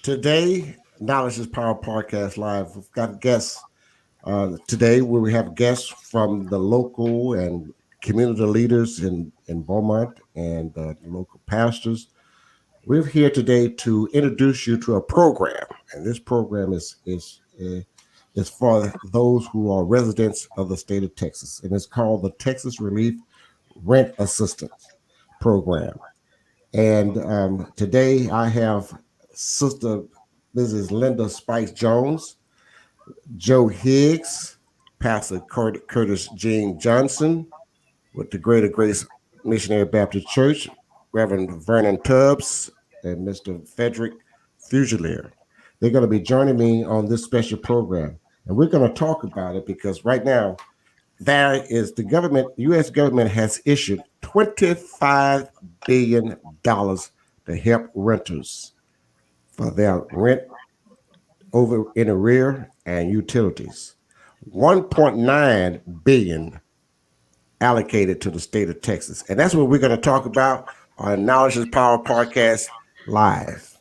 Today, Knowledge is Power Podcast Live. We've got guests today where we have guests from the local and community leaders in Beaumont and the local pastors. We're here today to introduce you to a program, and this program is for those who are residents of the state of Texas, and it's called the Texas Relief Rent Assistance Program. And today I have Sister Mrs. Linda Spice Jones, Joe Higgs, Pastor Curtis Jean Johnson with the Greater Grace Missionary Baptist Church, Reverend Vernon Tubbs, and Mr. Frederick Fusilier. They're going to be joining me on this special program. And we're going to talk about it because right now, the U.S. government has issued $25 billion to help renters for their rent over in arrear and utilities. 1.9 billion allocated to the state of Texas. And that's what we're going to talk about on Knowledge is Power Podcast Live.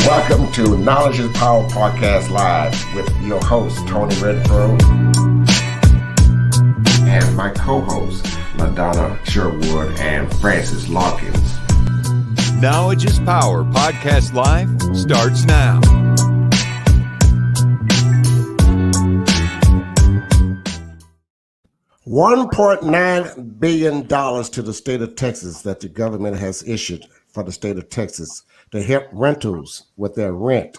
Welcome to Knowledge is Power Podcast Live with your host, Tony Redfro, and my co-hosts, LaDonna Sherwood and Francis Lawkins. Knowledge is Power Podcast Live starts now. $1.9 billion to the state of Texas that the government has issued for the state of Texas to help rentals with their rent,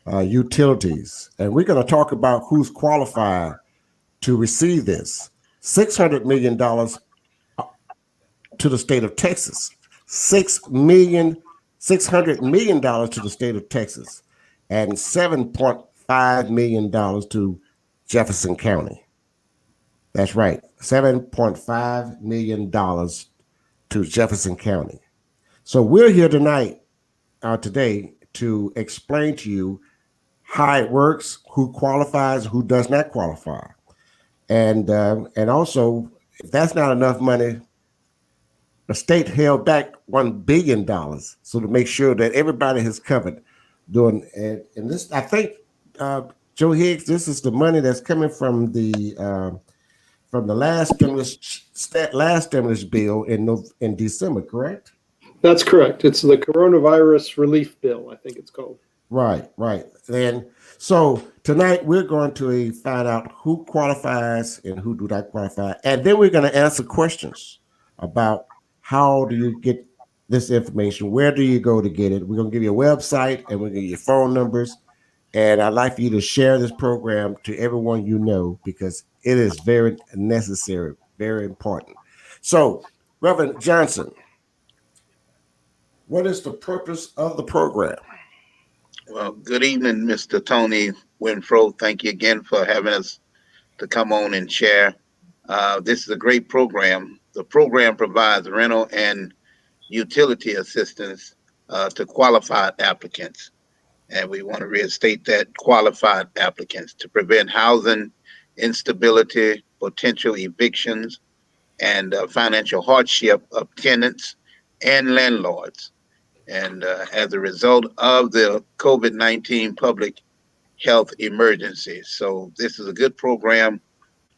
utilities. And we're going to talk about who's qualified to receive this. $600 million to the state of Texas. $600 million to the state of Texas. And $7.5 million to Jefferson County. That's right, $7.5 million to Jefferson County. So we're here today to explain to you how it works, who qualifies, who does not qualify. And also, if that's not enough money, the state held back $1 billion so to make sure that everybody is covered. And this, I think, Joe Higgs, this is the money that's coming from the last stimulus bill in December, correct? That's correct. It's the coronavirus relief bill, I think it's called. Right. And so tonight we're going to find out who qualifies and who do not qualify. And then we're going to answer questions about how do you get this information? Where do you go to get it? We're going to give you a website and we're going to give you phone numbers. And I'd like for you to share this program to everyone you know because it is very necessary, very important. So, Reverend Johnson, what is the purpose of the program? Well, good evening, Mr. Tony Winfro. Thank you again for having us to come on and share. This is a great program. The program provides rental and utility assistance to qualified applicants. And we want to reinstate that qualified applicants to prevent housing instability, potential evictions, and financial hardship of tenants and landlords. And as a result of the COVID-19 public health emergency. So this is a good program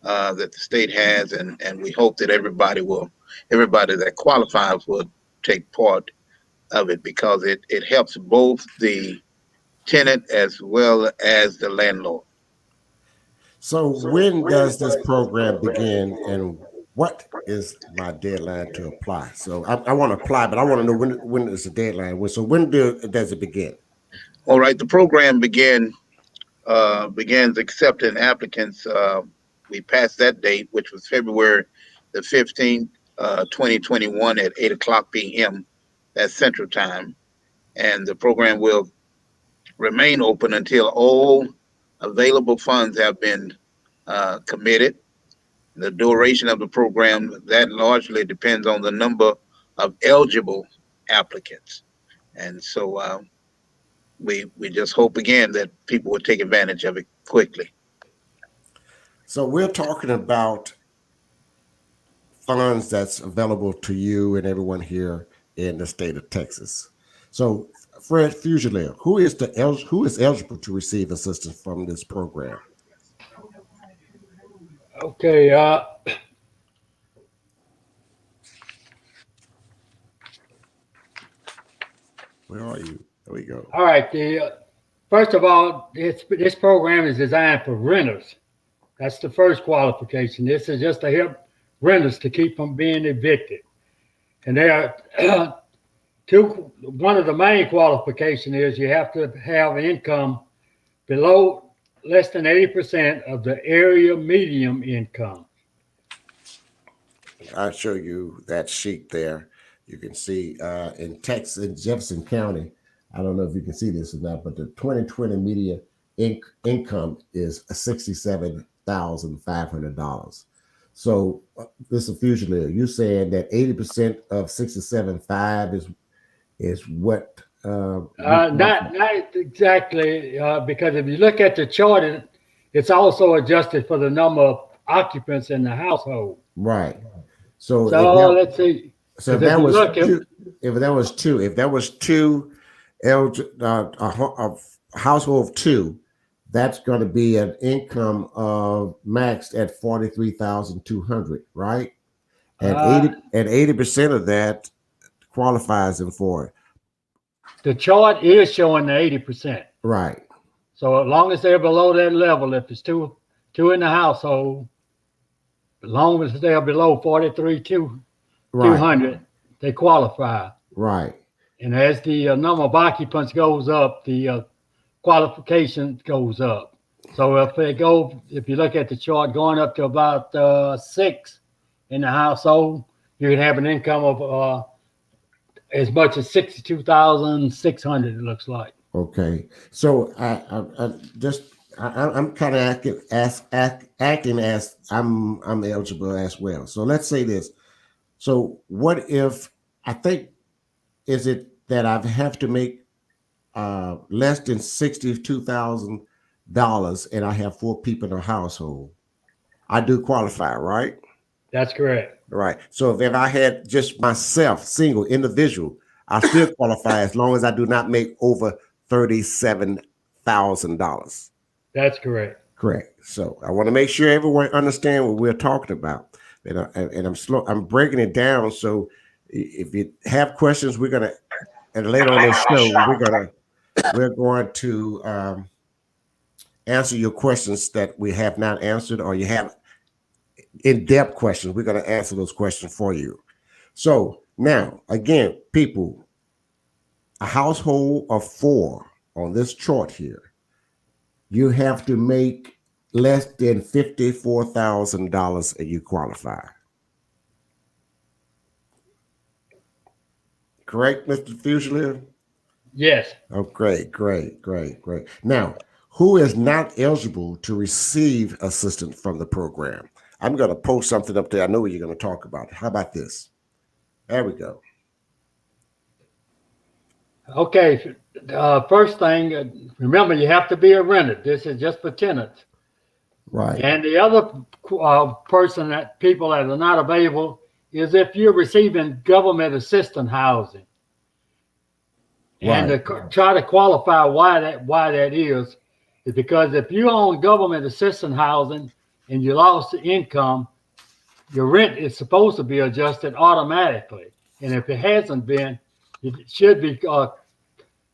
that the state has, and we hope that everybody that qualifies will take part of it because it helps both the tenant as well as the landlord. So when does this program begin and what is my deadline to apply? So I want to apply, but I want to know when is the deadline. So when does it begin? All right, the program begins accepting applicants. We passed that date, which was February the 15th, 2021 at 8:00 p.m. That's Central Time. And the program will remain open until all available funds have been committed. The duration of the program, that largely depends on the number of eligible applicants. And so we just hope again that people will take advantage of it quickly. So we're talking about funds that's available to you and everyone here in the state of Texas. So, Fred Fusilier, who is eligible to receive assistance from this program? Okay, Where are you? There we go. all right. First of all, this program is designed for renters. That's the first qualification. This is just to help renters to keep from being evicted. And there are one of the main qualifications is you have to have income below less than 80% of the area median income. I'll show you that sheet there. You can see in Texas, in Jefferson County, I don't know if you can see this or not, but the 2020 median income is $67,500. So, Mr. Fusilier, you're saying that 80% of 67.5 is what? Not exactly, because if you look at the chart, it's also adjusted for the number of occupants in the household. Right. So let's see. So if that was two, if that was two, a household of two, that's going to be an income of maxed at 43,200, right? And 80% of that qualifies them for it. The chart is showing the 80%. Right. So as long as they're below that level, if it's two in the household, as long as they're below 43,200, they qualify. Right. And as the number of occupants goes up, the qualification goes up. So if you look at the chart, going up to about 6 in the household, you can have an income of as much as 62,600. It looks like. Okay. So I'm kind of acting as I'm eligible as well. So let's say this. So what if is it that I have to make less than $62,000 and I have 4 people in a household? I do qualify, right? That's correct. Right. So if I had just myself, single individual, I still qualify as long as I do not make over $37,000. That's correct. Correct. So I want to make sure everyone understand what we're talking about. And I'm breaking it down. So if you have questions, we're gonna, and later on this show, we're going to answer your questions that we have not answered, or you have in-depth questions. We're going to answer those questions for you. So now, again, people, a household of 4 on this chart here, you have to make less than $54,000 and you qualify. Correct, Mr. Fusilier? Yes. Oh, great. Now, who is not eligible to receive assistance from the program? I'm going to post something up there. I know what you're going to talk about. How about this? There we go. Okay. First thing, remember, you have to be a renter. This is just for tenants. Right. And the other people that are not available is if you're receiving government assistance housing. And to try to qualify why that is because if you own government assistance housing and you lost the income, your rent is supposed to be adjusted automatically. And if it hasn't been, it should be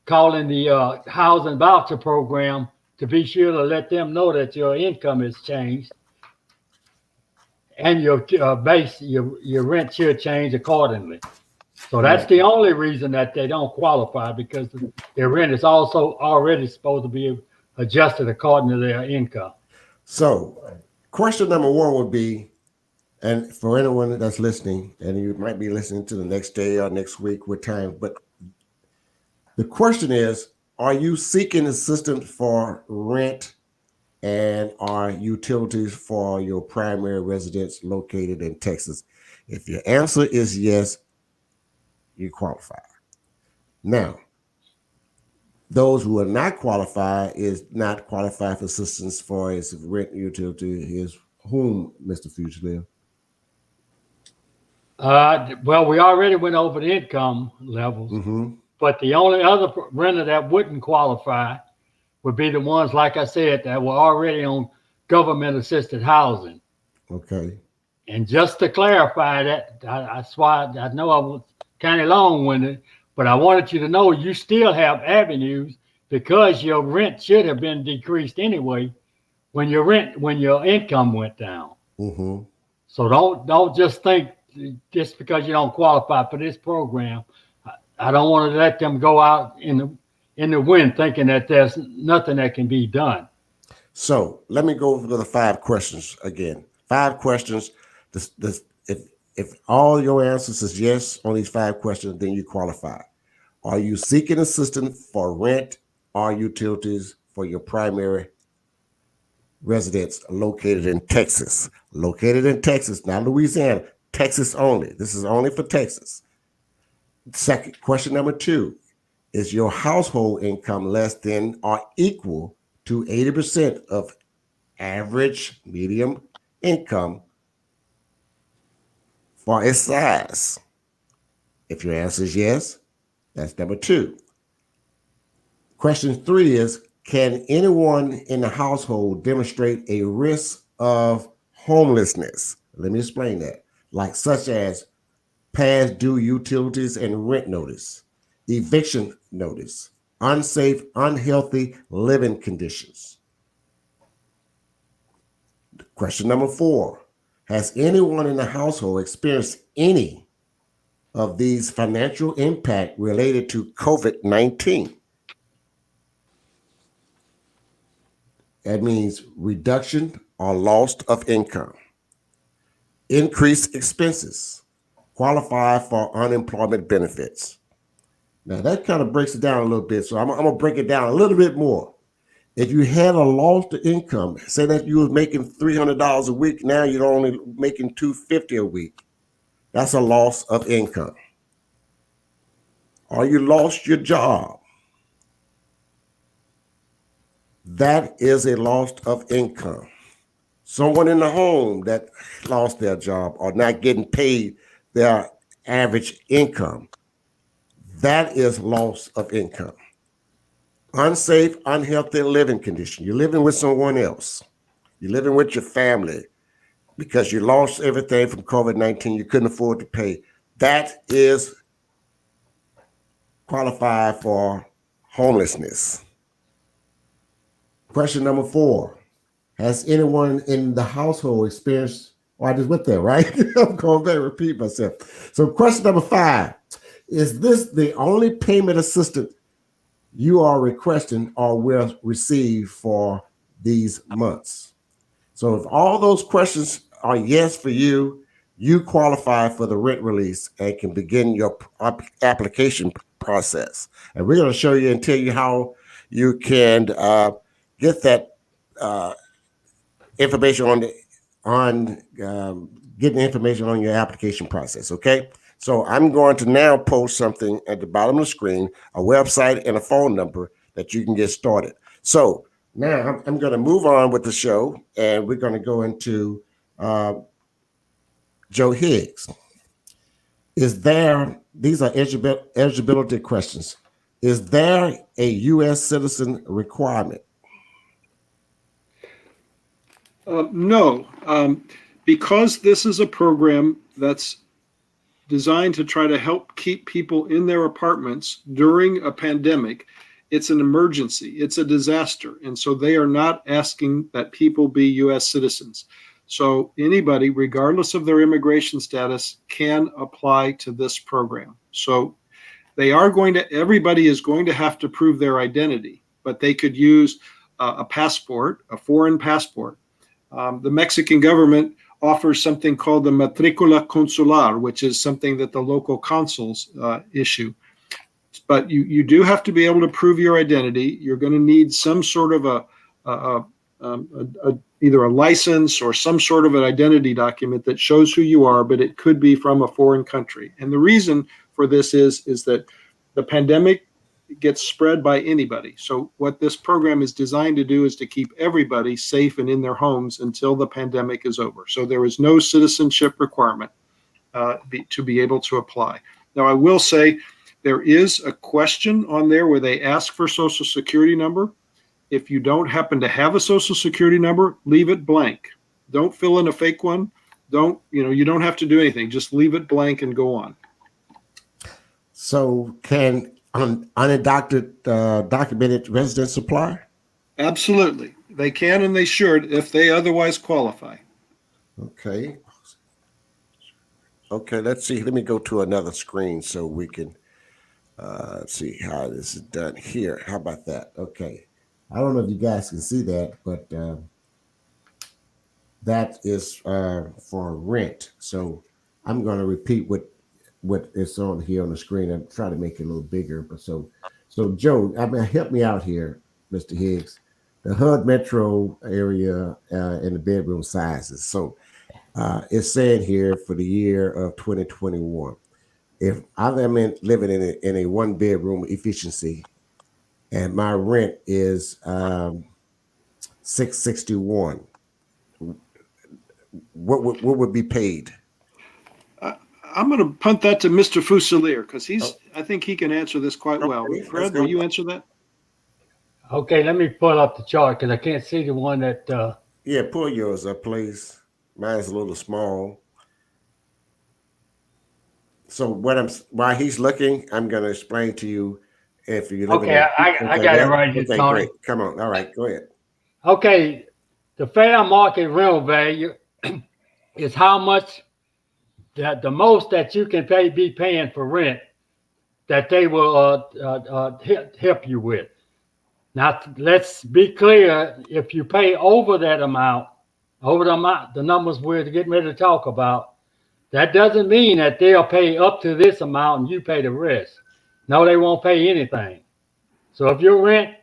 calling the housing voucher program to be sure to let them know that your income has changed and your rent should change accordingly. So that's the only reason that they don't qualify, because their rent is also already supposed to be adjusted according to their income. So question number 1 would be, and for anyone that's listening, and you might be listening to the next day or next week with time, but the question is, are you seeking assistance for rent and are utilities for your primary residence located in Texas? If your answer is yes, you qualify. Now, those who are not qualified is not qualified for assistance for its rent utility is whom, Mr. Fugilive? Well, we already went over the income levels, Mm-hmm. but the only other renter that wouldn't qualify would be the ones, like I said, that were already on government assisted housing. Okay. And just to clarify that, that's why I know I was kind of long-winded, but I wanted you to know you still have avenues because your rent should have been decreased anyway when your income went down. Mm-hmm. So don't just think just because you don't qualify for this program. I don't want to let them go out in the wind thinking that there's nothing that can be done. So let me go over the 5 questions again. 5 questions. If all your answers is yes on these 5 questions, then you qualify. Are you seeking assistance for rent or utilities for your primary residence located in Texas? Located in Texas, not Louisiana. Texas only. This is only for Texas. Second, question number 2. Is your household income less than or equal to 80% of average medium income for its size? If your answer is yes, that's number 2. Question 3 is, can anyone in the household demonstrate a risk of homelessness? Let me explain that. Like such as past due utilities and rent notice, eviction notice, unsafe, unhealthy living conditions. Question number 4, has anyone in the household experienced any of these financial impact related to COVID-19? That means reduction or loss of income, increased expenses, qualify for unemployment benefits. Now that kind of breaks it down a little bit. So I'm going to break it down a little bit more. If you had a loss to income, say that you was making $300 a week, now you're only making $250 a week. That's a loss of income. Or you lost your job. That is a loss of income. Someone in the home that lost their job or not getting paid their average income, that is loss of income. Unsafe, unhealthy living condition. You're living with someone else. You're living with your family because you lost everything from COVID-19. You couldn't afford to pay. That is qualified for homelessness. Question number 4. Has anyone in the household experienced, I just went there, right? I'm going back to repeat myself. So question number 5, is this the only payment assistance you are requesting or will receive for these months? So if all those questions are yes for you, you qualify for the rent release and can begin your application process. And we're going to show you and tell you how you can get that information getting information on your application process. Okay. So I'm going to now post something at the bottom of the screen, a website and a phone number that you can get started. So now I'm going to move on with the show, and we're going to go into Joe Higgs. These are eligibility questions. Is there a U.S. citizen requirement? No, because this is a program that's designed to try to help keep people in their apartments during a pandemic. It's an emergency. It's a disaster. And so they are not asking that people be U.S. citizens. So anybody, regardless of their immigration status, can apply to this program. So everybody is going to have to prove their identity, but they could use a passport, a foreign passport. The Mexican government offers something called the matricula consular, which is something that the local consuls issue. But you do have to be able to prove your identity. You're going to need some sort of either a license or some sort of an identity document that shows who you are, but it could be from a foreign country. And the reason for this is that the pandemic gets spread by anybody. So what this program is designed to do is to keep everybody safe and in their homes until the pandemic is over. So there is no citizenship requirement to be able to apply. Now, I will say there is a question on there where they ask for Social Security number. If you don't happen to have a Social Security number, leave it blank. Don't fill in a fake one. You don't have to do anything. Just leave it blank and go on. So can undocumented documented residents apply? Absolutely. They can and they should if they otherwise qualify. Okay. Okay, let's see. Let me go to another screen so we can see how this is done here. How about that? Okay. I don't know if you guys can see that, but that is for rent. So I'm going to repeat what is on here on the screen. I'm trying to make it a little bigger. But so Joe, help me out here, Mr. Higgs. The HUD Metro area and the bedroom sizes. So it's saying here for the year of 2021, if I'm living in a one bedroom efficiency, and my rent is $661, what would be paid? I'm going to punt that to Mr. Fusilier because I think he can answer this quite well. Okay, Fred, will you answer that? Okay, let me pull up the chart because I can't see the one that. Yeah, pull yours up, please. Mine's a little small. So while he's looking, I'm going to explain to you if you live Okay, I got it right here, okay, Tony. great. Come on. All right, go ahead. Okay, the fair market rental value is how much the most that you can be paying for rent that they will help you with. Now, let's be clear. If you pay over that amount, the numbers we're getting ready to talk about, that doesn't mean that they'll pay up to this amount and you pay the rest. No, they won't pay anything. So if your rent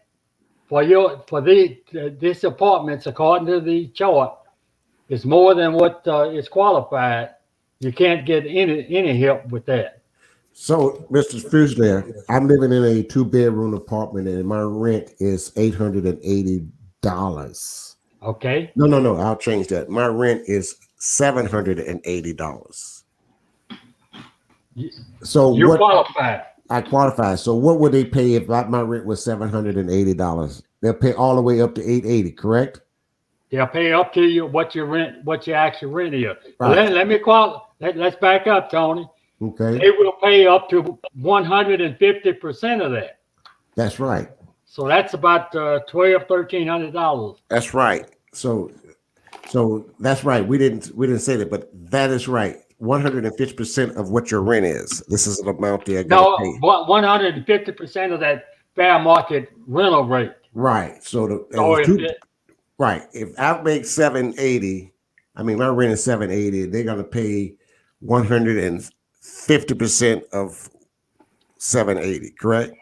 for this apartments, according to the chart, is more than what is qualified, you can't get any help with that. So, Mr. Fusilier, I'm living in a 2-bedroom apartment and my rent is $880. Okay. No, I'll change that. My rent is $780. So you qualify. I qualify. So what would they pay if my rent was $780? They'll pay all the way up to $880, correct? They'll pay up to you what your actual rent is. Right. Let's back up, Tony. Okay. They will pay up to 150% of that. That's right. So that's about $1,300. That's right. So that's right. We didn't say that, but that is right. 150% of what your rent is. This is an amount they're going to pay. 150% of that fair market rental rate. Right. So right. If I make $780, I mean my rent is $780. They're going to pay 150% of $780. Correct?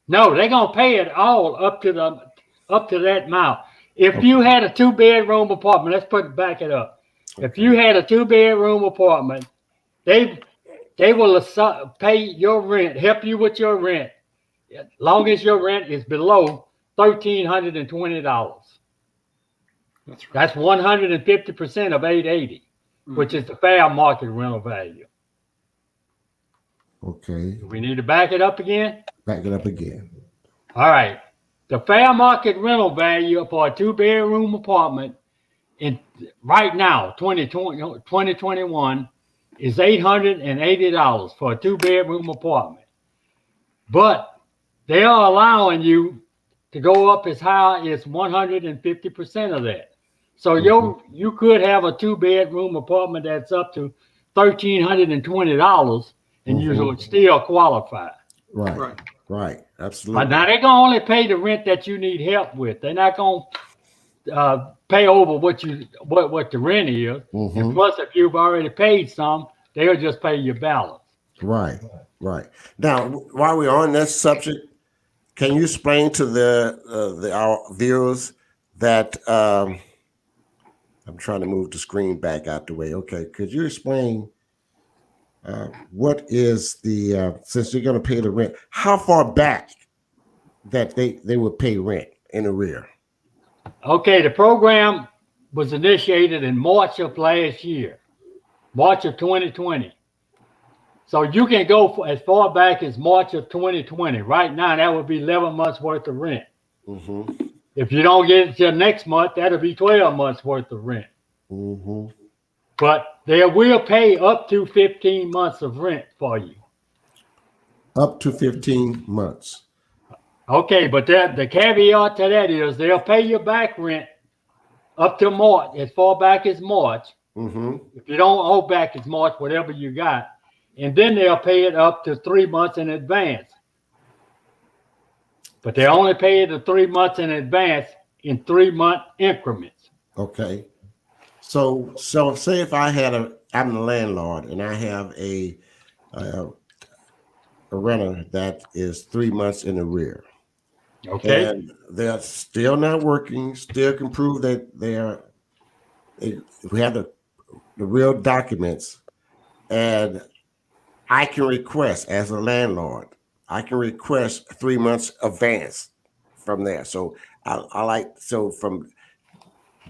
No, they're gonna pay it all up to that amount. If you had a 2-bedroom apartment, let's back it up. If you had a 2-bedroom apartment, they will pay your rent, help you with your rent, as long as your rent is below $1,320. That's right. That's 150% of $880, which is the fair market rental value. Okay. Do we need to back it up again? Back it up again. All right. The fair market rental value for a 2-bedroom apartment right now, 2021, is $880 for a 2-bedroom apartment. But they are allowing you to go up as high as 150% of that. So you could have a 2-bedroom apartment that's up to $1,320 and you would still qualify. Right. Absolutely. But now they're gonna only pay the rent that you need help with. They're not gonna pay over what the rent is. And plus, if you've already paid some, they'll just pay your balance. Right. Now, while we're on that subject, can you explain to our viewers that I'm trying to move the screen back out the way. Okay, could you explain what is the since you're going to pay the rent? How far back that they would pay rent in arrear? Okay, the program was initiated in March of last year, March of 2020. So you can go as far back as March of 2020. Right now, that would be 11 months worth of rent. Mm-hmm. If you don't get it till next month, that'll be 12 months worth of rent. Mm-hmm. But they will pay up to 15 months of rent for you. Up to 15 months. Okay, but the caveat to that is they'll pay you back rent up to March, as far back as March. Mm-hmm. If you don't owe back as March, whatever you got, and then they'll pay it up to 3 months in advance. But they only pay it 3 months in advance in 3-month increments. Okay. So say if I'm the landlord and I have a renter that is 3 months in arrear. Okay. And they're still not working, still can prove that we have the real documents, and I can request as a landlord, I can request 3 months advance from there. So so from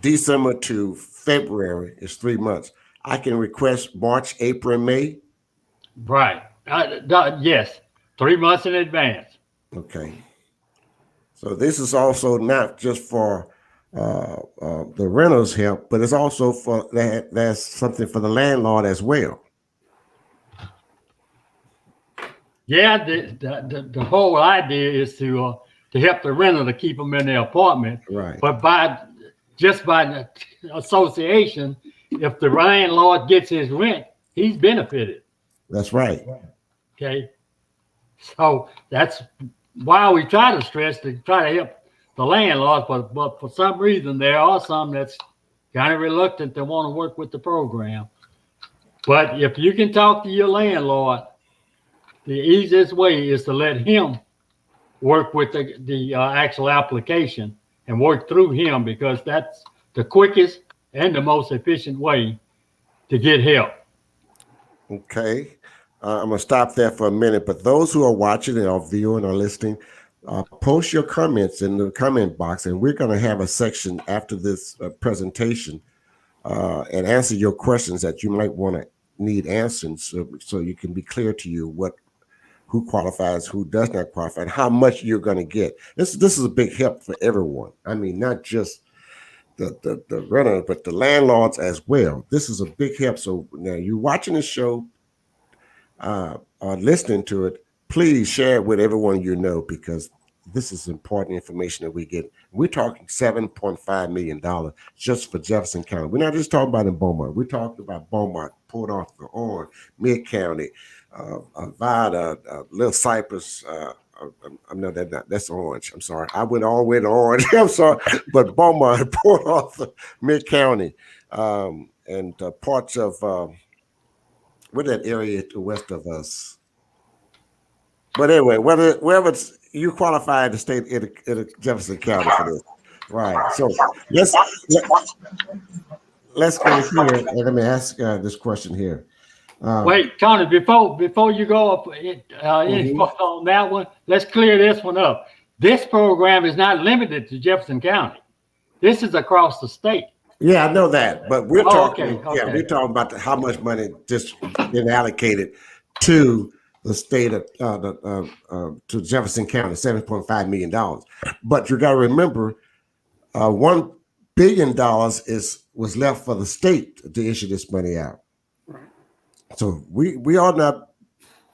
December to February is 3 months. I can request March, April, and May. Right. Yes. 3 months in advance. Okay. So this is also not just for the renters help, but it's also for that's something for the landlord as well. Yeah, the whole idea is to help the renter to keep them in their apartment. Right. But by the association, if the landlord gets his rent, he's benefited. That's right. Okay. So that's why we try to stress to try to help the landlords, but for some reason there are some that's kind of reluctant to want to work with the program. But if you can talk to your landlord, the easiest way is to let him work with the actual application and work through him, because that's the quickest and the most efficient way to get help. Okay. I'm going to stop there for a minute, but those who are watching and are viewing or listening, post your comments in the comment box, and we're going to have a section after this presentation and answer your questions that you might want to need answered, so you can be clear to you who qualifies, who does not qualify, and how much you're going to get. This is a big help for everyone. I mean, not just the renter, but the landlords as well. This is a big help. So now you're watching the show, or listening to it, please share it with everyone you know, because this is important information that we get. We're talking $7.5 million just for Jefferson County. We're not just talking about in Beaumont. We're talking about Beaumont, Port Arthur, Orange, Mid County, Vida, Little Cypress. No, that's Orange. I'm sorry. I went all the way to Orange. I'm sorry. But Beaumont, Port Arthur, Mid County, and parts of where that area to the west of us. But anyway, wherever you qualify in the state in Jefferson County for this, right? So let's go here and let me ask this question here. Wait, Tony, before you go up any further on that one, let's clear this one up. This program is not limited to Jefferson County. This is across the state. Yeah, I know that, but we're talking. Okay. Yeah, we're talking about how much money just been allocated to the state of to Jefferson County, $7.5 million. But you got to remember, $1 billion was left for the state to issue this money out. Right. So we ought not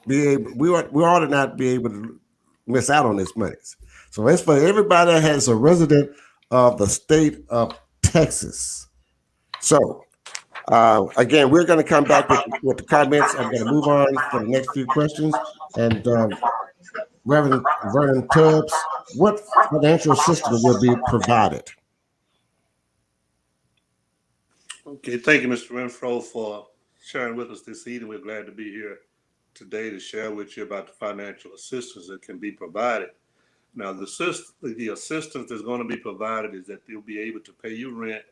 be able we ought to not be able to miss out on this money. So it's for everybody that has a resident of the state of Texas. So again, we're going to come back with the comments. I'm going to move on for the next few questions. And Reverend Vernon Tubbs, what financial assistance will be provided? Okay, thank you, Mr. Renfro, for sharing with us this evening. We're glad to be here today to share with you about the financial assistance that can be provided. Now, the assistance that's going to be provided is that they'll be able to pay you rent,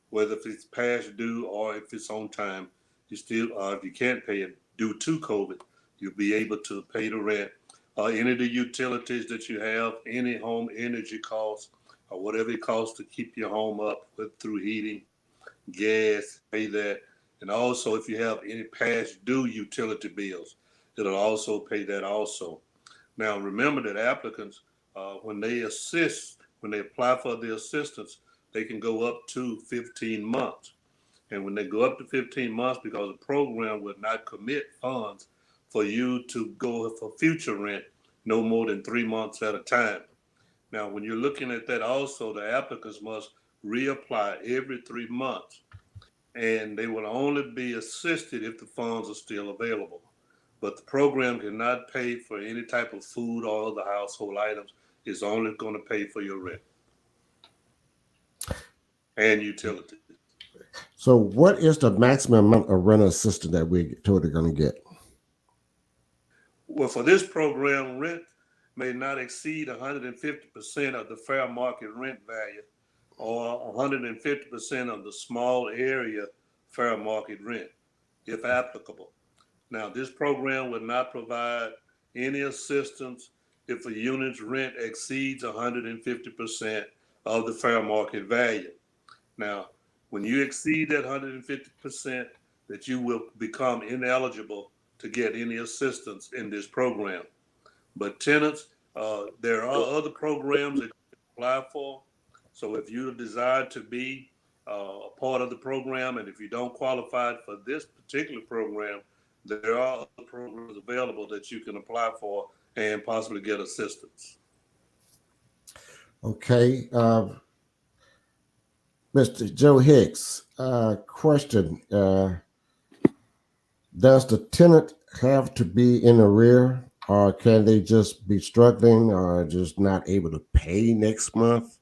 whether if it's past due or if it's on time. You still, if you can't pay it due to COVID, you'll be able to pay the rent. Any of the utilities that you have, any home energy costs, or whatever it costs to keep your home up through heating, gas, pay that. And also, if you have any past due utility bills, it'll also pay that also. Now, remember that applicants, when they apply for the assistance, they can go up to 15 months. And when they go up to 15 months, because the program will not commit funds for you to go for future rent no more than 3 months at a time. Now, when you're looking at that also, the applicants must reapply every 3 months, and they will only be assisted if the funds are still available. But the program cannot pay for any type of food or other household items. It's only going to pay for your rent and utilities. So what is the maximum amount of rental assistance that we're totally going to get? Well, for this program, rent may not exceed 150% of the fair market rent value or 150% of the small area fair market rent, if applicable. Now, this program will not provide any assistance if a unit's rent exceeds 150% of the fair market value. Now, when you exceed that 150%, that you will become ineligible to get any assistance in this program. But tenants, there are other programs that you can apply for. So if you desire to be a part of the program, and if you don't qualify for this particular program, there are other programs available that you can apply for and possibly get assistance. Okay. Mr. Joe Hicks, question. Does the tenant have to be in arrear, or can they just be struggling or just not able to pay next month?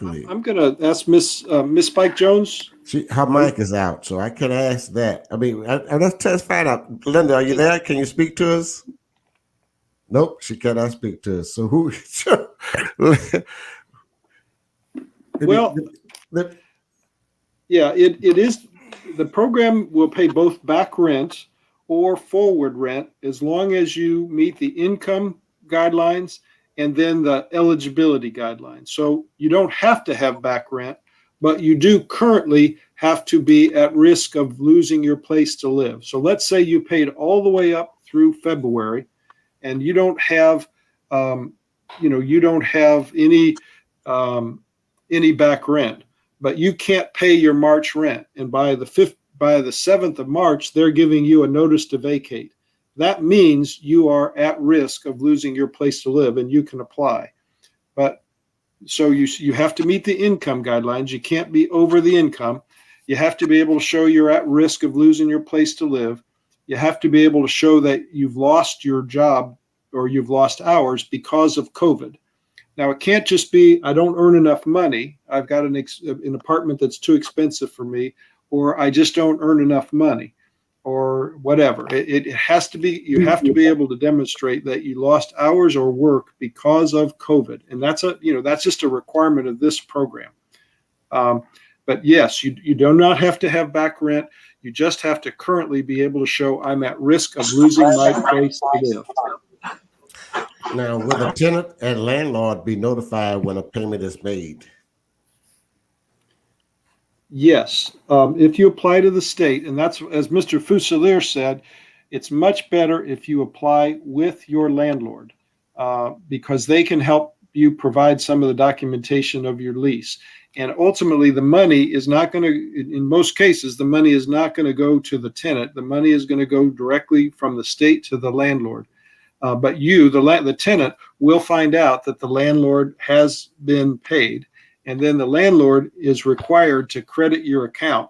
I'm going to ask Miss Spike Jones. Her mic is out, so I can ask that. I mean, let's find out. Linda, are you there? Can you speak to us? Nope, she cannot speak to us. So who? Well, yeah, it is. The program will pay both back rent or forward rent as long as you meet the income guidelines and then the eligibility guidelines. So you don't have to have back rent, but you do currently have to be at risk of losing your place to live. So let's say you paid all the way up through February, and you don't have, you don't have any back rent, but you can't pay your March rent. And by the 7th of March, they're giving you a notice to vacate. That means you are at risk of losing your place to live, and you can apply. But so you have to meet the income guidelines. You can't be over the income. You have to be able to show you're at risk of losing your place to live. You have to be able to show that you've lost your job or you've lost hours because of COVID. Now, it can't just be, I don't earn enough money. I've got an apartment that's too expensive for me, or I just don't earn enough money, or whatever. It has to be, you have to be able to demonstrate that you lost hours or work because of COVID. And that's just a requirement of this program. But yes, you do not have to have back rent. You just have to currently be able to show I'm at risk of losing my place to live. Now, will the tenant and landlord be notified when a payment is made? Yes. If you apply to the state, and that's, as Mr. Fusilier said, it's much better if you apply with your landlord because they can help you provide some of the documentation of your lease. And ultimately, the money is not going to, in most cases, the money is not going to go to the tenant. The money is going to go directly from the state to the landlord. But you, the tenant, will find out that the landlord has been paid. And then the landlord is required to credit your account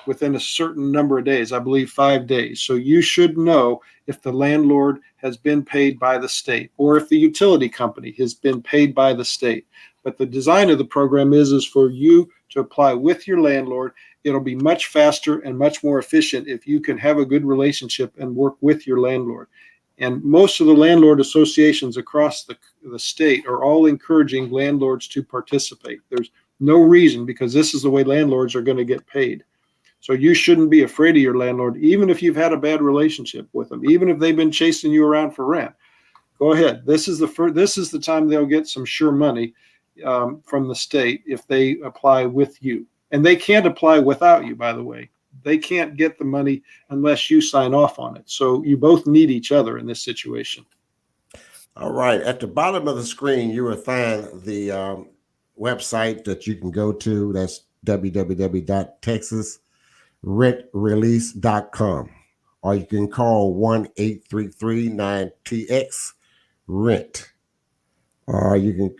within a certain number of days, I believe 5 days. So you should know if the landlord has been paid by the state or if the utility company has been paid by the state. But the design of the program is for you to apply with your landlord. It'll be much faster and much more efficient if you can have a good relationship and work with your landlord. And most of the landlord associations across the state are all encouraging landlords to participate. There's no reason, because this is the way landlords are going to get paid. So you shouldn't be afraid of your landlord, even if you've had a bad relationship with them, even if they've been chasing you around for rent. Go ahead. This is the time they'll get some sure money from the state if they apply with you. And they can't apply without you, by the way. They can't get the money unless you sign off on it. So you both need each other in this situation. All right. At the bottom of the screen, you will find the website that you can go to. That's www.texasrentrelease.com. Or you can call 1-833-9TX-RENT. Or you can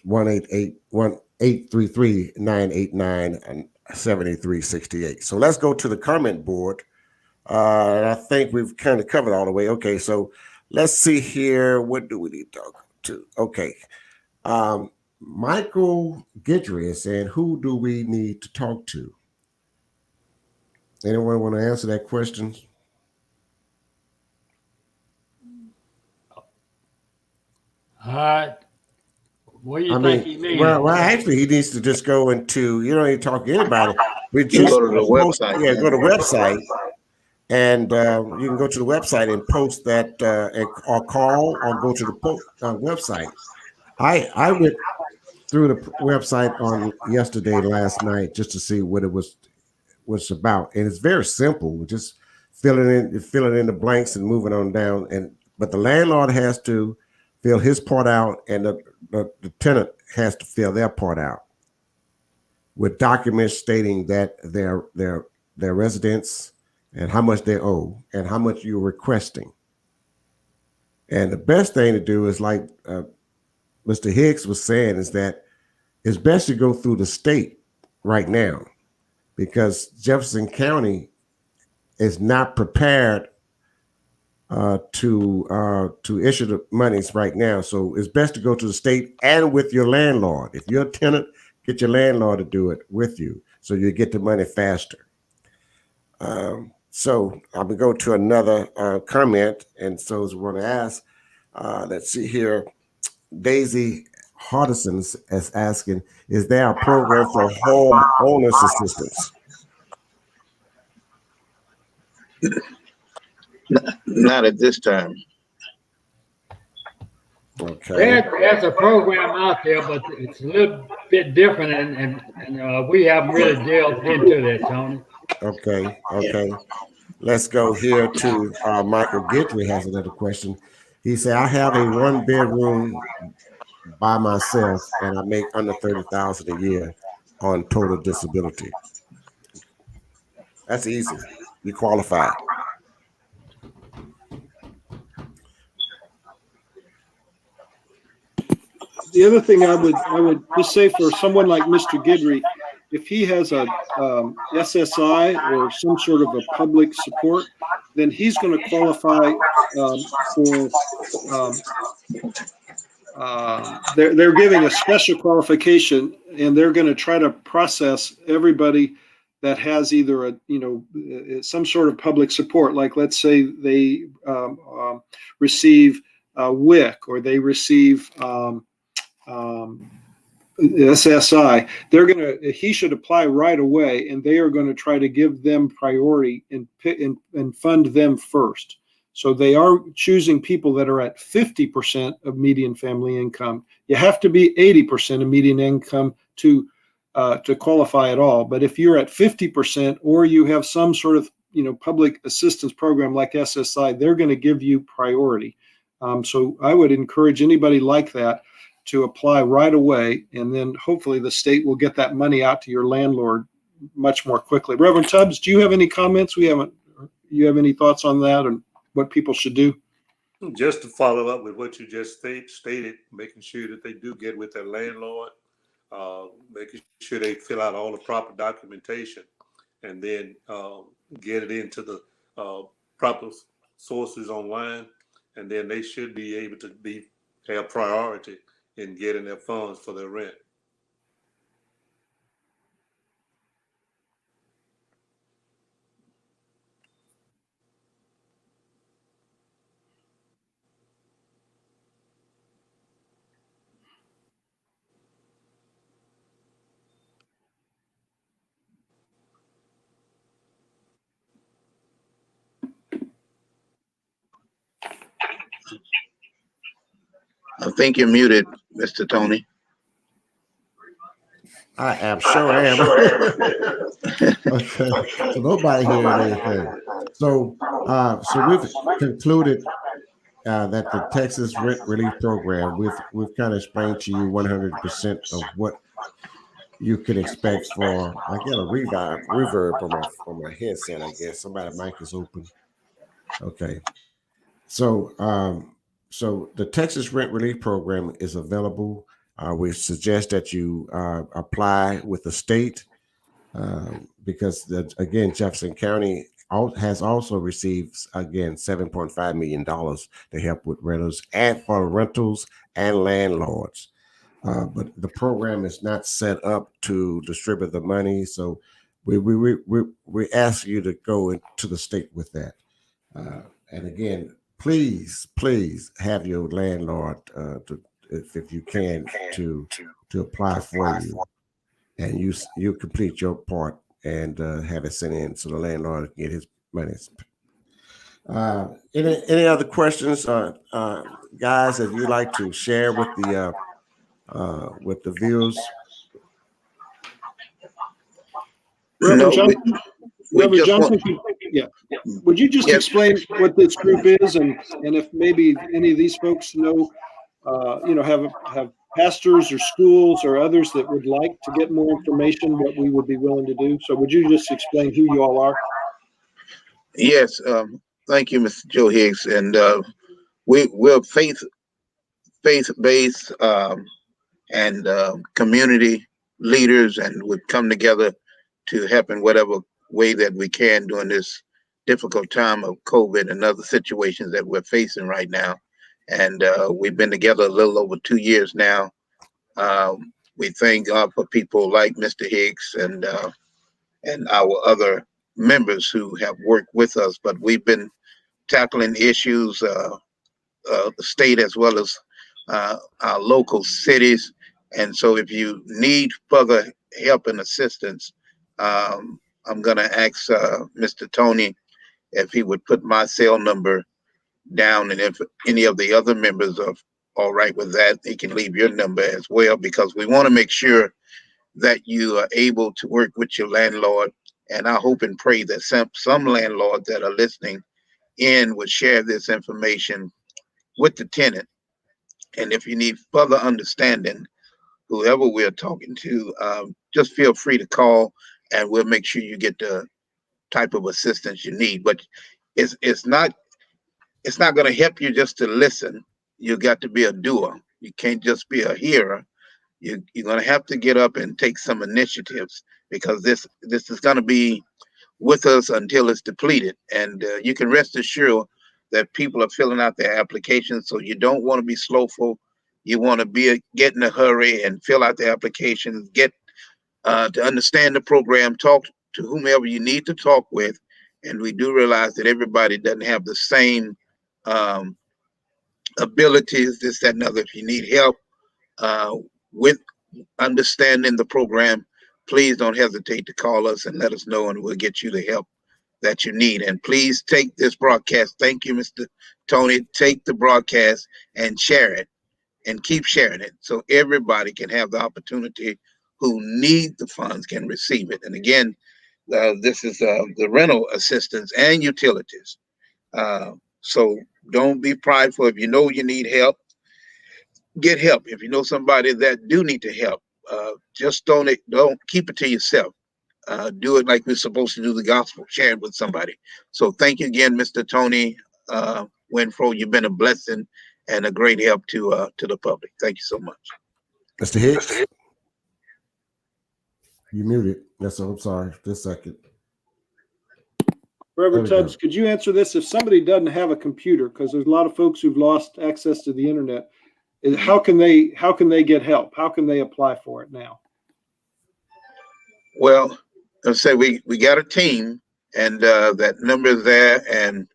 1-833-989-7368. So let's go to the comment board. I think we've kind of covered all the way. Okay, so let's see here. What do we need to talk to? Okay. Michael Guidry is saying, who do we need to talk to? Anyone want to answer that question? What do you think he means? Well, actually, he needs to just go into, you don't need to talk to anybody. We You just go to the website. Yeah, go to the website. And you can go to the website and post that, or call, or go to the website. I went through the website on last night, just to see what it was about, and it's very simple. Just filling in the blanks and moving on down. But the landlord has to fill his part out, and the tenant has to fill their part out with documents stating that their residence and how much they owe and how much you're requesting. And the best thing to do is, like Mr. Hicks was saying, is that it's best to go through the state right now, because Jefferson County is not prepared to issue the monies right now. So it's best to go to the state and with your landlord. If you're a tenant, get your landlord to do it with you, so you get the money faster. So I'm gonna go to another comment, and so as we want to ask, let's see here, Daisy Hardison is asking, is there a program for home owners assistance? Not at this time. Okay. There's a program out there, but it's a little bit different, and we haven't really delved into that, Tony. Okay. Let's go here to Michael Guidry has another question. He said, I have a 1-bedroom by myself, and I make under $30,000 a year on total disability. That's easy. You qualify. The other thing I would just say for someone like Mr. Guidry, if he has a SSI or some sort of a public support, then he's going to qualify for. They're giving a special qualification, and they're going to try to process everybody that has either some sort of public support. Like, let's say they receive WIC, or they receive SSI. He should apply right away, and they are going to try to give them priority and fund them first. So they are choosing people that are at 50% of median family income. You have to be 80% of median income to qualify at all. But if you're at 50%, or you have some sort of public assistance program like SSI, they're going to give you priority. So I would encourage anybody like that to apply right away, and then hopefully the state will get that money out to your landlord much more quickly. Reverend Tubbs, do you have any comments? You have any thoughts on that and what people should do? Just to follow up with what you just stated, making sure that they do get with their landlord, making sure they fill out all the proper documentation, and then get it into the proper sources online, and then they should be able to have priority in getting their funds for their rent. I think you're muted, Mr. Tony. I am sure am. Okay, so nobody hearing anything. So we've concluded that the Texas Rent Relief Program, we've kind of explained to you 100% of what you can expect for. I get a reverb on my headset. I guess somebody's mic is open. Okay, so so the Texas Rent Relief Program is available. We suggest that you apply with the state because again, Jefferson County has also received again $7.5 million to help with renters and for rentals and landlords. But the program is not set up to distribute the money, so we ask you to go into the state with that. And again, please have your landlord if you can to apply for you, and you complete your part and have it sent in so the landlord can get his money. Any other questions, guys? If you'd like to share with the viewers. Reverend No, Johnson, we Reverend just Johnson, want. yeah. Would you just Yes. explain what this group is, and if maybe any of these folks know, have pastors or schools or others that would like to get more information, what we would be willing to do? So would you just explain who you all are? Yes, thank you, Mr. Joe Higgs, and we're faith-based and community leaders, and would come together to help in whatever way that we can during this difficult time of COVID and other situations that we're facing right now. And we've been together a little over 2 years now. We thank God for people like Mr. Higgs and our other members who have worked with us. But we've been tackling issues, the state as well as our local cities. And so if you need further help and assistance, I'm going to ask Mr. Tony if he would put my cell number down, and if any of the other members are all right with that, he can leave your number as well, because we want to make sure that you are able to work with your landlord. And I hope and pray that some landlords that are listening in would share this information with the tenant. And if you need further understanding, whoever we're talking to, just feel free to call, and we'll make sure you get the type of assistance you need. But it's not going to help you just to listen. You got to be a doer. You can't just be a hearer. You're going to have to get up and take some initiatives, because this is going to be with us until it's depleted. And you can rest assured that people are filling out their applications. So you don't want to be slowful. You want to get in a hurry and fill out the applications, get to understand the program, talk to whomever you need to talk with. And we do realize that everybody doesn't have the same abilities, this, that, and other. If you need help with understanding the program, please don't hesitate to call us and let us know, and we'll get you the help that you need. And please take this broadcast. Thank you, Mr. Tony. Take the broadcast and share it, and keep sharing it, so everybody can have the opportunity who need the funds can receive it. And again, this is the rental assistance and utilities. So don't be prideful. If you know you need help, get help. If you know somebody that do need to help, just don't keep it to yourself. Do it like we're supposed to do the gospel, share it with somebody. So thank you again, Mr. Tony Winfro. You've been a blessing and a great help to the public. Thank you so much. Mr. Hicks, you muted. Yes, I'm sorry. Just a second. Reverend Tubbs, could you answer this? If somebody doesn't have a computer, because there's a lot of folks who've lost access to the internet, how can they get help? How can they apply for it now? Well, let's say we got a team, and that number is there, and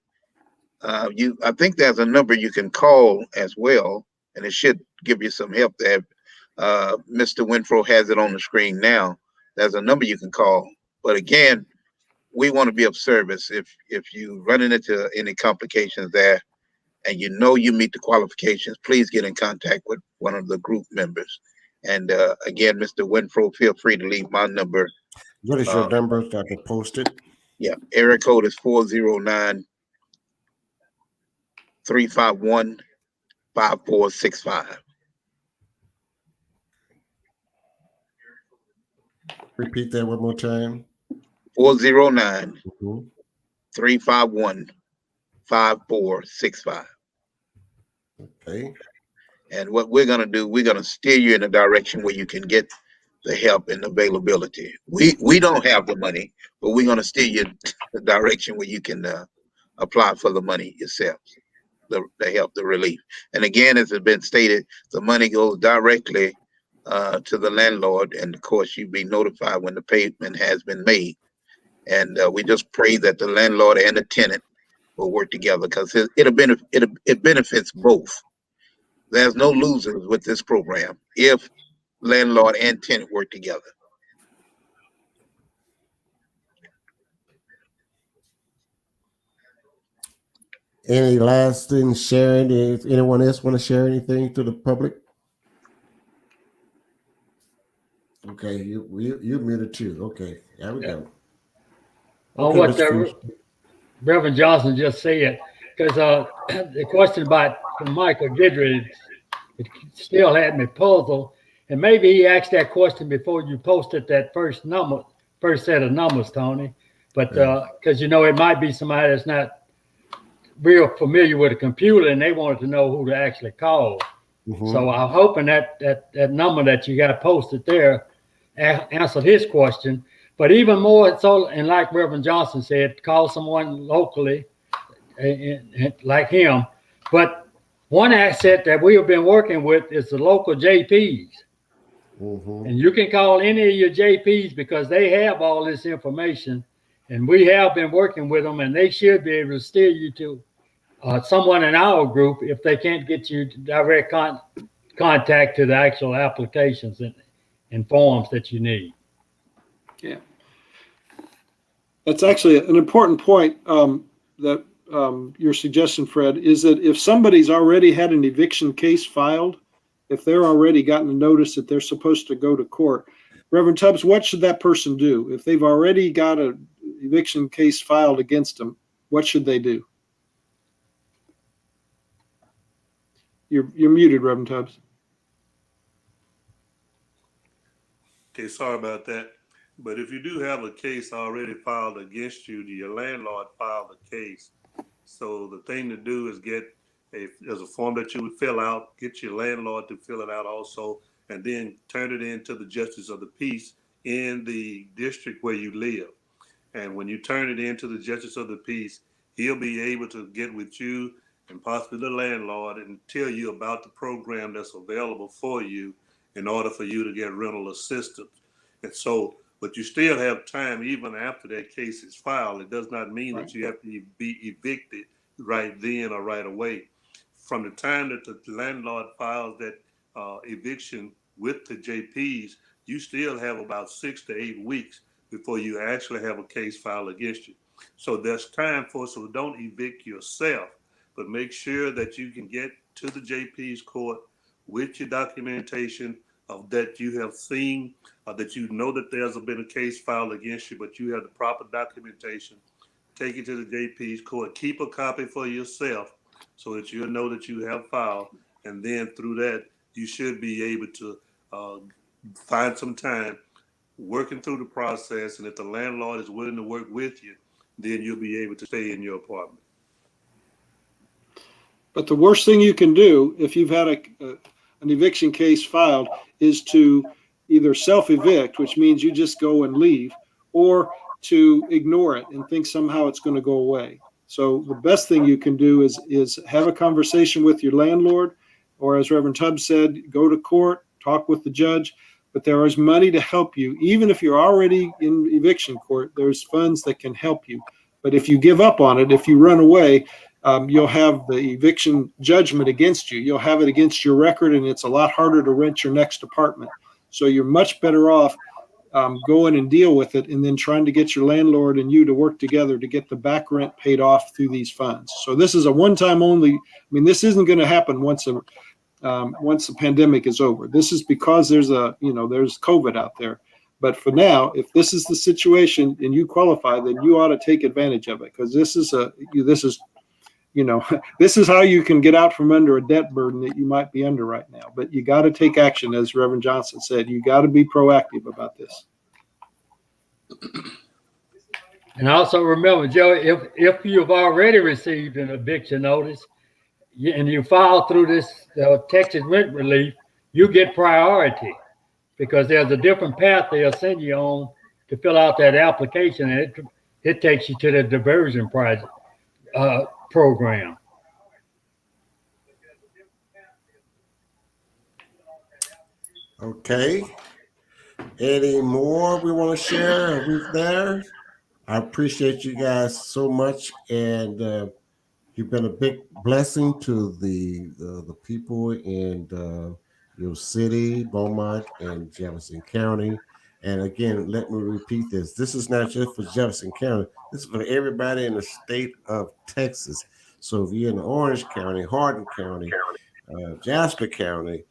I think there's a number you can call as well, and it should give you some help there. Mr. Winfro has it on the screen now. There's a number you can call. But again, we want to be of service. If you run into any complications there, and you know you meet the qualifications, please get in contact with one of the group members. And again, Mr. Winfro, feel free to leave my number. What is your number so I can post it? Yeah, area code is 409-351-5465. Repeat that one more time. 409 Mhm. 351-5465. Okay. And what we're going to do, we're going to steer you in a direction where you can get the help and availability. We don't have the money, but we're going to steer you in the direction where you can apply for the money yourself, the help, the relief. And again, as has been stated, the money goes directly to the landlord, and of course, you'll be notified when the payment has been made. And we just pray that the landlord and the tenant will work together, because it benefits both. There's no losers with this program if landlord and tenant work together. Any last thing sharing? If anyone else want to share anything to the public? Okay, you muted too. Okay, there we go. On Okay, what Mr. Fuse. Reverend Johnson just said, because the question from Michael Gidry, it still had me puzzled. And maybe he asked that question before you posted that first set of numbers, Tony. But because it might be somebody that's not real familiar with a computer, and they wanted to know who to actually call. Mhm. So I'm hoping that number that you got posted there answered his question. But even more so, and like Reverend Johnson said, call someone locally, like him. But one asset that we have been working with is the local JPs. Mhm. And you can call any of your JPs because they have all this information. And we have been working with them, and they should be able to steer you to someone in our group if they can't get you direct contact to the actual applications and forms that you need. Yeah. That's actually an important point that your suggestion, Fred, is that if somebody's already had an eviction case filed, if they're already gotten a notice that they're supposed to go to court, Reverend Tubbs, what should that person do? If they've already got an eviction case filed against them, what should they do? You're muted, Reverend Tubbs. Okay, sorry about that. But if you do have a case already filed against you, your landlord filed a case. So the thing to do is there's a form that you would fill out, get your landlord to fill it out also, and then turn it in to the justice of the peace in the district where you live. And when you turn it into the justice of the peace, he'll be able to get with you and possibly the landlord and tell you about the program that's available for you in order for you to get rental assistance. And so, but you still have time even after that case is filed. It does not mean that you have to be evicted right then or right away. From the time that the landlord files that eviction with the JPs, you still have about 6 to 8 weeks before you actually have a case filed against you. So there's time so don't evict yourself, but make sure that you can get to the JP's court with your documentation of that you have seen, that you know that there's been a case filed against you, but you have the proper documentation. Take it to the JP's court. Keep a copy for yourself so that you'll know that you have filed. And then through that, you should be able to find some time working through the process. And if the landlord is willing to work with you, then you'll be able to stay in your apartment. But the worst thing you can do if you've had an eviction case filed is to either self-evict, which means you just go and leave, or to ignore it and think somehow it's going to go away. So the best thing you can do is have a conversation with your landlord, or as Reverend Tubbs said, go to court, talk with the judge. But there is money to help you. Even if you're already in eviction court, there's funds that can help you. But if you give up on it, if you run away, you'll have the eviction judgment against you. You'll have it against your record, and it's a lot harder to rent your next apartment. So you're much better off go in and deal with it, and then trying to get your landlord and you to work together to get the back rent paid off through these funds. So this is a one-time only. I mean, this isn't going to happen once the pandemic is over. This is because there's COVID out there. But for now, if this is the situation and you qualify, then you ought to take advantage of it, because this is this is how you can get out from under a debt burden that you might be under right now. But you got to take action, as Reverend Johnson said. You got to be proactive about this. And also remember, Joe, if you've already received an eviction notice and you file through this Texas rent relief, you get priority, because there's a different path they'll send you on to fill out that application, and it takes you to the diversion project program. Okay. Any more we want to share? Are we there? I appreciate you guys so much, and you've been a big blessing to the people in your city, Beaumont, and Jefferson County. And again, let me repeat this. This is not just for Jefferson County. This is for everybody in the state of Texas. So if you're in Orange County, Hardin County, Jasper County,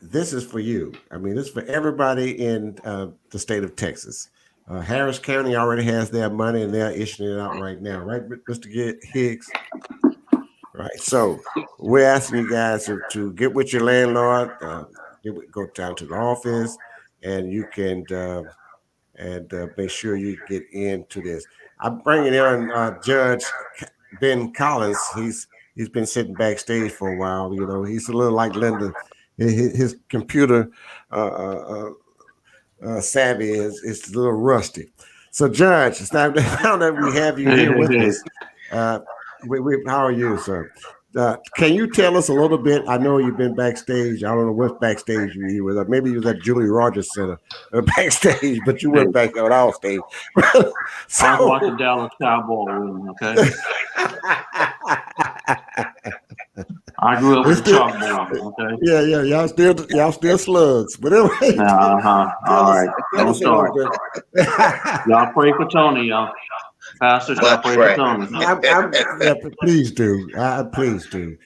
this is for you. I mean, this is for everybody in the state of Texas. Harris County already has their money, and they're issuing it out right now. Right, Mr. Higgs? Right. So we're asking you guys to get with your landlord, go down to the office, and you can make sure you get into this. I'm bringing in Judge Ben Collins. He's been sitting backstage for a while. You know, he's a little like Linda. His computer savvy is a little rusty. So, Judge, it's now that we have you here with us. How are you, sir? Can you tell us a little bit? I know you've been backstage. I don't know what backstage you were. Maybe you was at Julie Rogers Center backstage, but you went back on our stage. So, I was watching Dallas Cowboys, okay? I grew up with chalkboard, okay? Yeah. Y'all still slugs. But anyway. All right. Don't start. Y'all pray for Tony, y'all. Pastors, y'all pray for Tony. Please do. Please do.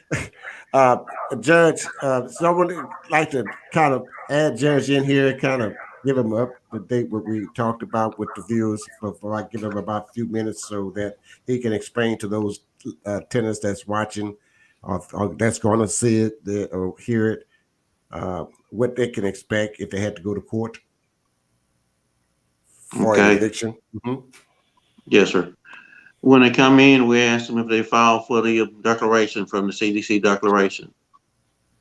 Judge, someone would like to kind of add Judge in here, kind of give him up to date what we talked about with the viewers before I give him about a few minutes so that he can explain to those tenants that's watching or that's going to see it or hear it, what they can expect if they had to go to court for an eviction. Mm-hmm. Yes, sir. When they come in, we ask them if they file for the declaration from the CDC declaration.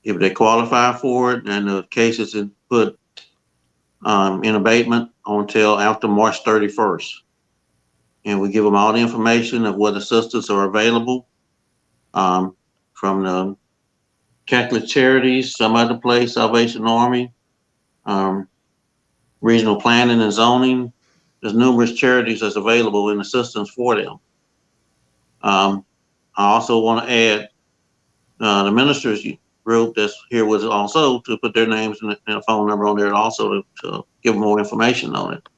If they qualify for it, and the case is put in abatement until after March 31st. And we give them all the information of what assistance are available from the Catholic Charities, some other place, Salvation Army, Regional Planning and Zoning. There's numerous charities that's available in assistance for them. I also want to add the ministers group that's here with us also to put their names and a phone number on there also to give more information on it.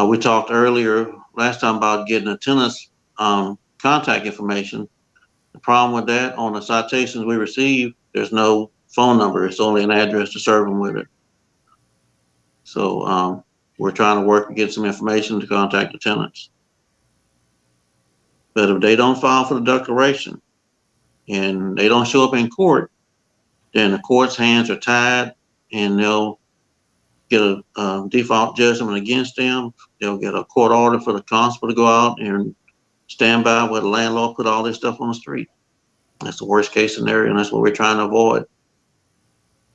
We talked earlier last time about getting a tenant's contact information. The problem with that, on the citations we receive, there's no phone number. It's only an address to serve them with it. So we're trying to work to get some information to contact the tenants. But if they don't file for the declaration and they don't show up in court, then the court's hands are tied and they'll get a default judgment against them. They'll get a court order for the constable to go out and stand by where the landlord put all this stuff on the street. That's the worst case scenario, and that's what we're trying to avoid.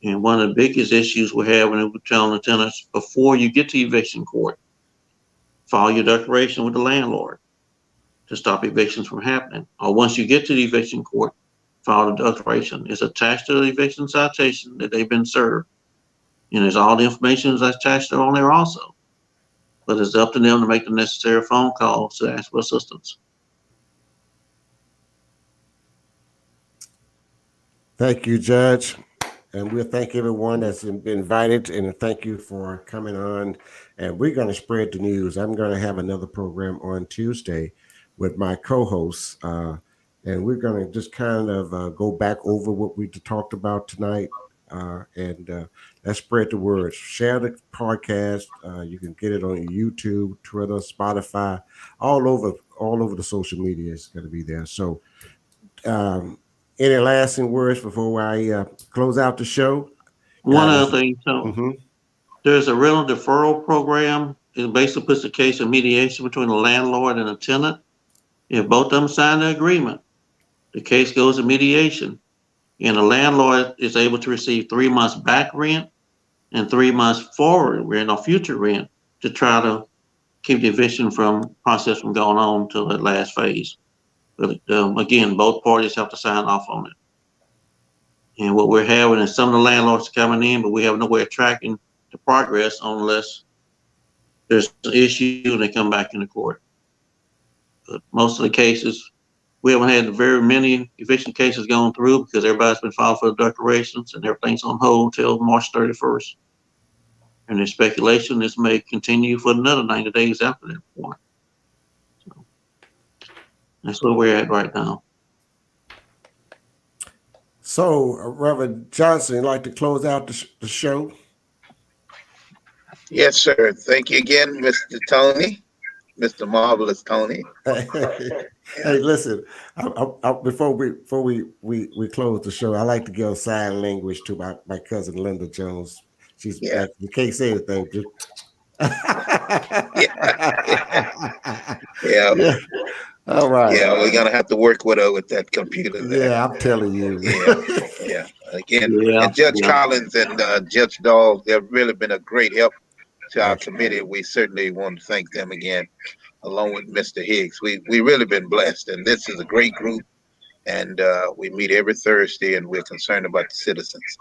And one of the biggest issues we have when we're telling the tenants, before you get to eviction court, file your declaration with the landlord to stop evictions from happening. Or once you get to the eviction court, file the declaration. It's attached to the eviction citation that they've been served. And there's all the information that's attached on there also. But it's up to them to make the necessary phone calls to ask for assistance. Thank you, Judge. and we'll thank everyone that's been invited, and thank you for coming on. And we're going to spread the news. I'm going to have another program on Tuesday with my co-hosts, and we're going to just kind of go back over what we talked about tonight, and let's spread the word. Share the podcast. You can get it on YouTube, Twitter, Spotify, all over the social media. It's going to be there. So, any lasting words before I close out the show? One God, other thing, so mm-hmm. there's a rental deferral program. It basically puts the case of mediation between the landlord and the tenant. If both of them sign the agreement, the case goes to mediation, and the landlord is able to receive 3 months back rent and 3 months forward rent or future rent to try to keep the eviction process from going on till that last phase. But again, both parties have to sign off on it. And what we're having is some of the landlords coming in, but we have no way of tracking the progress unless there's an issue and they come back into court. But most of the cases, we haven't had very many eviction cases going through because everybody's been filed for the declarations and everything's on hold till March 31st. And there's speculation this may continue for another 90 days after that point. So that's where we're at right now. So, Reverend Johnson, you'd like to close out the show? Yes, sir. Thank you again, Mr. Tony, Mr. Marvelous Tony. Hey, listen. Before we close the show, I like to give sign language to my cousin Linda Jones. She's you can't say anything. Just Yeah. All right. Yeah, we're gonna have to work with her with that computer there. Yeah, I'm telling you. Yeah. Again, and Judge Collins and Judge Dahl, they've really been a great help to our committee. We certainly want to thank them again, along with Mr. Higgs. We really been blessed, and this is a great group. And we meet every Thursday, and we're concerned about the citizens.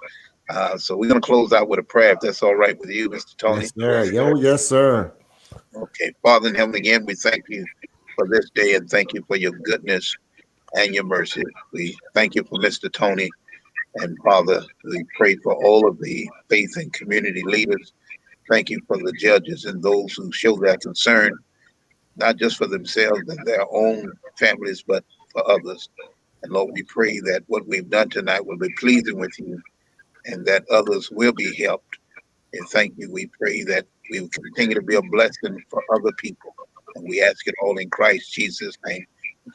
So we're gonna close out with a prayer, if that's all right with you, Mr. Tony. Yes, sir. Yes, sir. Okay, Father in heaven, again, we thank you for this day and thank you for your goodness and your mercy. We thank you for Mr. Tony, and Father, we pray for all of the faith and community leaders. Thank you for the judges and those who show their concern, not just for themselves and their own families, but for others. And Lord, we pray that what we've done tonight will be pleasing with you and that others will be helped. And thank you. We pray that we will continue to be a blessing for other people. And we ask it all in Christ Jesus' name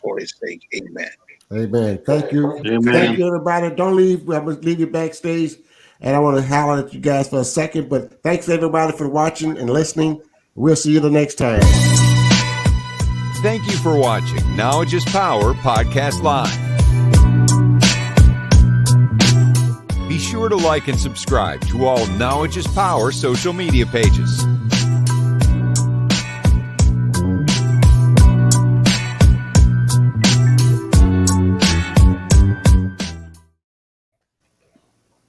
for his sake. Amen. Amen. Thank you. Amen. Thank you, everybody. Don't leave. I'm going to leave you backstage. And I want to holler at you guys for a second. But thanks, everybody, for watching and listening. We'll see you the next time. Thank you for watching Knowledge is Power Podcast Live. Be sure to like and subscribe to all Knowledge is Power social media pages.